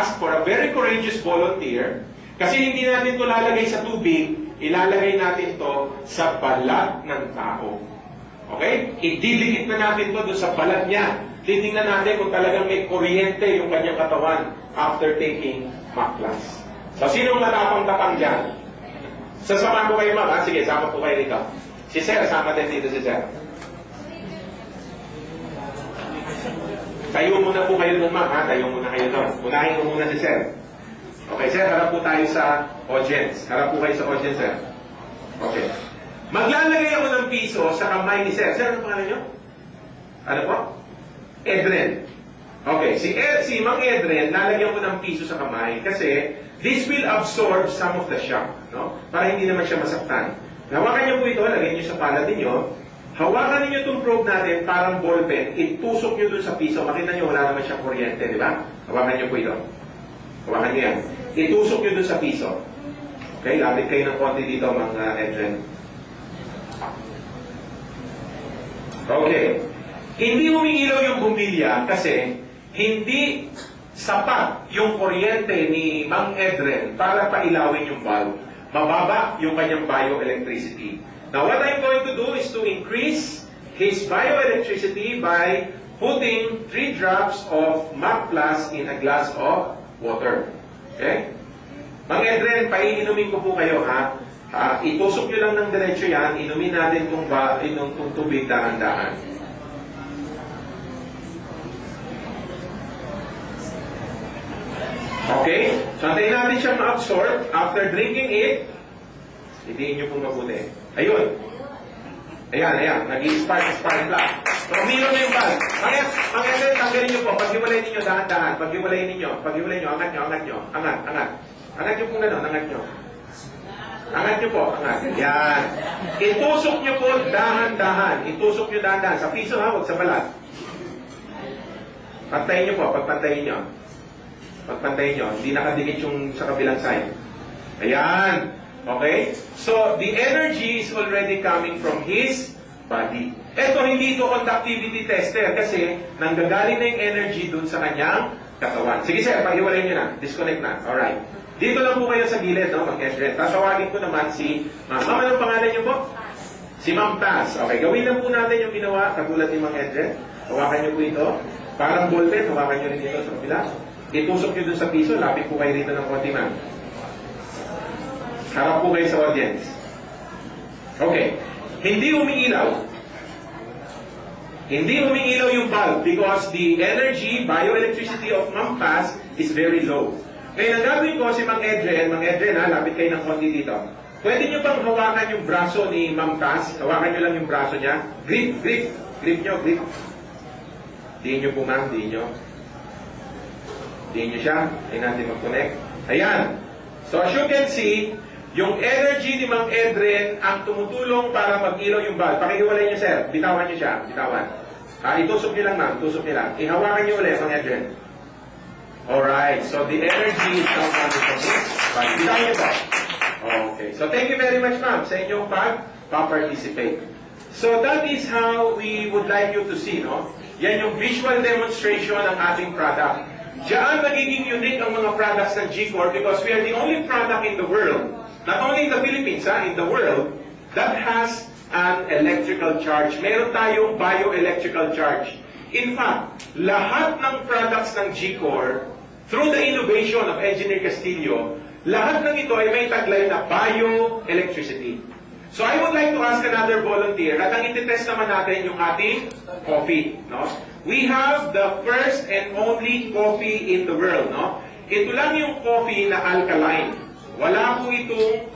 ask for a very courageous volunteer, kasi hindi natin ito lalagay sa tubig, ilalagay natin to sa balat ng tao. Okay? Ididikit na natin to doon sa balat niya. Titingnan natin kung talagang may kuryente yung kanyang katawan after taking mock class. So, sinong matapang-tapang dyan? Sasama ko kayo, ma'am. Sige, sama po kayo dito. Si Sir, sama din dito si Sir. Tayo muna po kayo doon, ma'am. Tayo muna kayo doon. Unahin mo muna si Sir. Okay, Sir, harap po tayo sa audience. Harap po kayo sa audience, Sir. Okay. Maglalagay ako ng piso sa kamay ni Sir. Sir, ano pangalan niyo? Ano po? Edren. Okay, si Mang Edren, lalagyan ko ng piso sa kamay kasi this will absorb some of the shock, no? Para hindi naman siya masaktan. Hawakan niyo po ito, lagyan niyo sa palad niyo. Hawakan niyo itong probe natin, parang ballpen, itusok niyo dun sa piso. Makita niyo, wala naman siyang kuryente, di ba? Hawakan niyo po ito. Hawakan niyo yan. Itusok niyo dun sa piso. Okay, lapit kayo ng konti dito, mga Edren. Okay. Hindi umiilaw yung bumilya kasi hindi sapat yung kuryente ni Mang Edren para pailawin yung bulb. Mababa yung kanyang bioelectricity. Now, what I'm going to do is to increase his bioelectricity by putting 3 drops of MAC Plus in a glass of water. Okay? Mang Edren, paiinumin ko po kayo, ha? Itusok nyo lang ng diretso yan, inumin natin itong tubig dahan-dahan. Okay? So, antayin natin siya ma-absorb. After drinking it, idiin nyo pong mabuti. Ayun. Ayan. Nag-i-spark lang. So, uminom na yung bulb. Mga tanggalin nyo po. Pag-iwalay ninyo, dahan-dahan. Pag-iwalay nyo. Angat nyo. Angat nyo pong gano'n. Angat nyo po. Yan. Itusok nyo po dahan-dahan. Itusok nyo dahan-dahan. Sa piso, ha? Huwag sa balat. Pantayin nyo po. Pagpantayin nyo. Hindi nakadikit yung sa kabilang side. Ayan. Okay? So, the energy is already coming from his body. Ito, hindi ito conductivity tester kasi nanggagaling na yung energy dun sa kanyang katawan. Sige sir, pag-iwalay nyo na. Disconnect na. Alright. Dito lang po kayo sa gilid, no? Mag-Edren. Tatawagin ko naman si Ma'am. Ma'am, anong pangalan nyo po? Si Ma'am Taz. Okay, gawin lang po natin yung ginawa katulad ni Ma'am Edren. Hawakan nyo po ito. Parang ballpen, hawakan nyo rin dito sa kabila. Itusok nyo dun sa piso, lapit po kayo rito ng konti, ma'am. Harap po kayo sa audience. Okay. Hindi umiilaw yung bulb because the energy, bioelectricity of Ma'am Paz is very low. Kaya ang gagawin ko si Mang Edren, ha, lapit kayo ng konti dito. Pwede nyo bang hawakan yung braso ni Ma'am Paz? Hawakan nyo lang yung braso niya. Grip nyo. Diin nyo po, ma'am, diin nyo siya. Ay natin mag-connect. Ayan. So as you can see, yung energy ni Mang Edren ang tumutulong para mag-ilaw yung bulb. Pakihiwalay niyo, sir. Bitawan niyo siya. Itusok niyo lang, ma'am. Ihawakan niyo ulit, Mang Edren. Alright. So the energy is now coming from this. Bitawan niyo po. Okay. So thank you very much, ma'am, sa inyong pag-participate. So that is how we would like you to see, no? Yan yung visual demonstration ng ating product. Diyan nagiging unique ang mga products ng G-Core because we are the only product in the world, not only in the Philippines, in the world, that has an electrical charge. Meron tayong bioelectrical charge. In fact, lahat ng products ng G-Core, through the innovation of Engineer Castillo, lahat ng ito ay may taglay na bioelectricity. So I would like to ask another volunteer at ang ititest naman natin yung ating coffee, no? We have the first and only coffee in the world, no? Ito lang yung coffee na alkaline. Wala po itong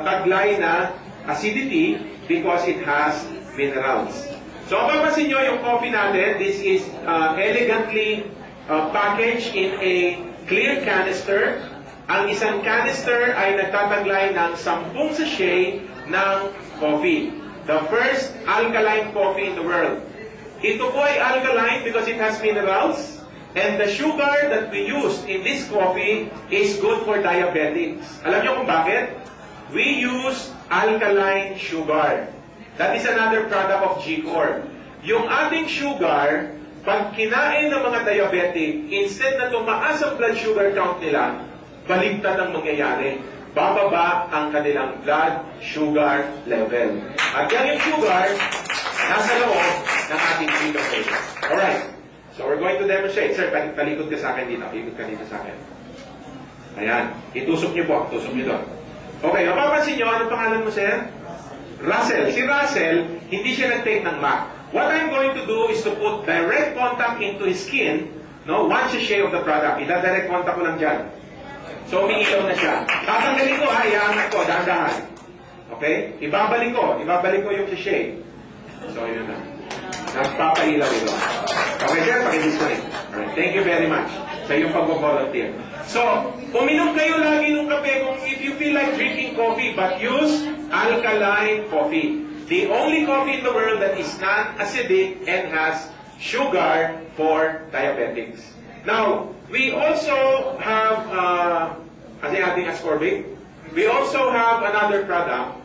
taglay na acidity because it has minerals. So, ang papansin nyo yung coffee natin, this is elegantly packaged in a clear canister. Ang isang canister ay nagtataglay ng 10 sachet ng coffee. The first alkaline coffee in the world. Ito po ay alkaline because it has minerals, and the sugar that we use in this coffee is good for diabetics. Alam niyo kung bakit? We use alkaline sugar. That is another product of G-Core. Yung ating sugar, pag kinain ng mga diabetic, instead na tumaas ang blood sugar count nila, baligtad ang mangyayari. Bababa ang kanilang blood sugar level. At yan yung sugar, nasa loob ng ating glucose. Alright. So we're going to demonstrate. Sir, talikod ka sa akin dito. Ikot ka dito sa akin. Ayan. Itusok niyo po. Tusok niyo doon. Okay. Mapapansin niyo, anong pangalan mo, sir? Russell. Si Russell, hindi siya nag-take ng MAC. What I'm going to do is to put direct contact into his skin, no, one sachet of the product. Ida-direct contact ko lang dyan. So, umiilaw na siya. Tatanggalin ko, ha, iangat ko, dahan-dahan. Okay? Ibabalik ko yung sachet. So, yun na. Nagpapailaw ito. Okay, sir, pakidisconnect. Alright, thank you very much sa iyong pag-volunteer. So, uminom kayo lagi ng kape kung if you feel like drinking coffee, but use alkaline coffee. The only coffee in the world that is non-acidic and has sugar for diabetics. Now, we also have, ating ascorbate. We also have another product.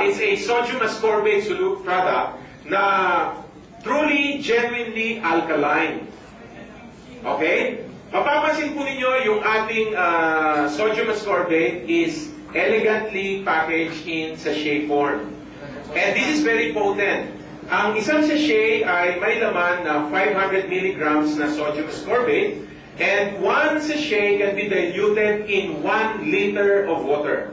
It's a sodium ascorbate solute product na truly, genuinely alkaline. Okay? Mapapansin po ninyo yung ating sodium ascorbate is elegantly packaged in sachet form. And this is very potent. Ang isang sachet ay may laman na 500 milligrams na sodium ascorbate, and one sachet can be diluted in 1 liter of water.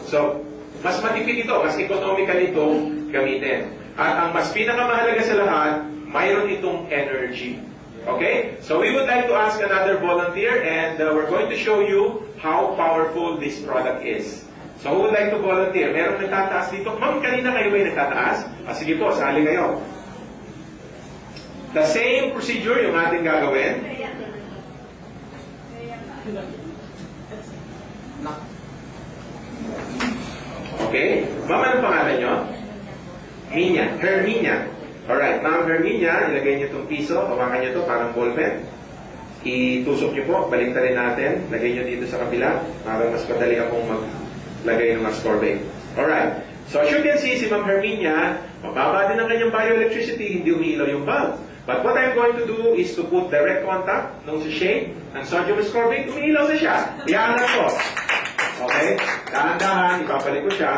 So, mas matipid ito, mas economical itong gamitin. At ang mas pinakamahalaga sa lahat, mayroon itong energy. Okay? So, we would like to ask another volunteer, and we're going to show you how powerful this product is. So, who would like to volunteer? Meron nagtataas dito? Ma'am, kanina kayo ba yung nagtataas? Sige po, sali kayo. The same procedure yung ating gagawin. Okay? Ma'am, anong pangalan nyo? Herminia. Herminia. Alright, Ma'am Herminia, ilagay niyo itong piso, hawakan niyo ito, parang ballpen. Itusok niyo po, baliktarin natin, lagay niyo dito sa kabila, para mas madali akong maglagay ng ascorbate. Alright, so as you can see, si Ma'am Herminia, mababa din ang kanyang bioelectricity, hindi umiilaw yung bulb. But what I'm going to do is to put direct contact ng sachet ng sodium ascorbate, umiilaw na siya. Iyangat ko. Okay, dahan-dahan, ipapalik ko siya.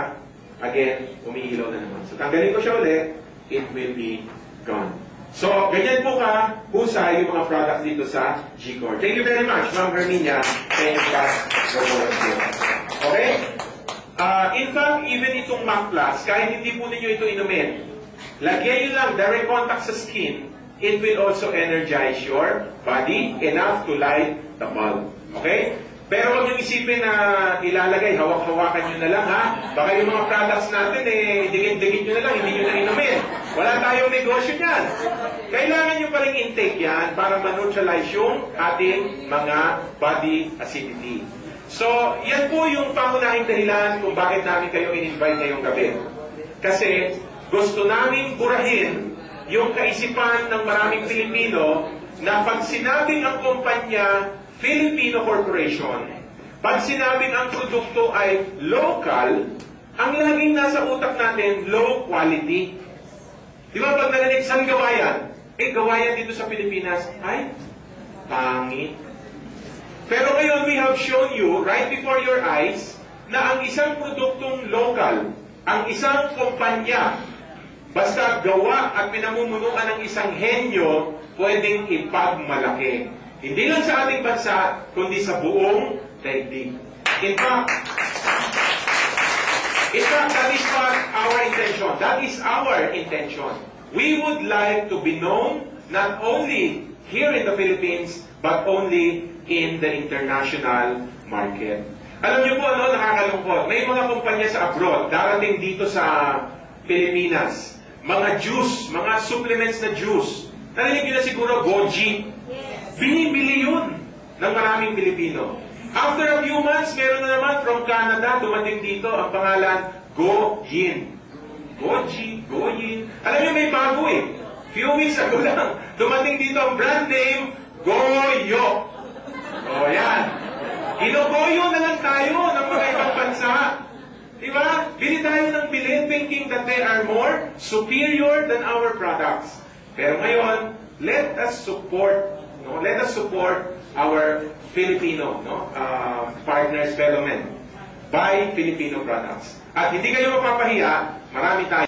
Again, umiilaw na naman. So tanggalin ko siya ulit, it will be gone. So, ganyan po ka husay yung mga products dito sa G-Core. Thank you very much, Ma'am Herminia. Thank you for volunteer. Okay? In fact, even itong MAC Plus, kahit hindi po ninyo ito inumin, lagyan nyo lang direct contact sa skin, it will also energize your body enough to light the bulb. Okay? Pero huwag nyo isipin na ilalagay, hawak-hawakan nyo na lang, ha? Baka yung mga products natin, dikit-dikit nyo na lang, hindi nyo na inumin. Wala tayong negosyo niyan. Kailangan nyo pa rin intake yan para ma-neutralize yung ating mga body acidity. So, yan po yung pangunahing dahilan kung bakit namin kayo in-invite ngayong gabi. Kasi gusto namin burahin yung kaisipan ng maraming Pilipino na pag sinabing ang kumpanya Filipino Corporation, pag sinabing ang produkto ay local, ang laging nasa utak natin, low quality. Di ba pag narinig, saan gawayan? Gawayan dito sa Pilipinas, ay, pangit. Pero ngayon, we have shown you, right before your eyes, na ang isang produktong local, ang isang kumpanya, basta gawa at pinamumunuan ng isang henyo, pwedeng ipagmalaki. Hindi lang sa ating bansa, kundi sa buong daigdig. In fact, that is what our intention. That is our intention. We would like to be known not only here in the Philippines, but only in the international market. Alam niyo po, nakakalungkot. May mga kumpanya sa abroad, darating dito sa Pilipinas. Mga juice, mga supplements na juice. Narinig niyo na siguro, Goji. Binibili yun ng maraming Pilipino. After a few months, meron na naman from Canada, dumating dito ang pangalan Go-Yin. Goji, Go-Yin. Alam niyo, may bago eh. Few weeks ago lang, dumating dito ang brand name Goyo. O yan. Ginogoyo na lang tayo ng mga ibang bansa. Diba? Bili tayo ng bili thinking that they are more superior than our products. Pero ngayon, let us support, no? Let us support our Filipino, no? Partners, fellow men. Buy Filipino products. At hindi kayo mapapahiya, marami tayo.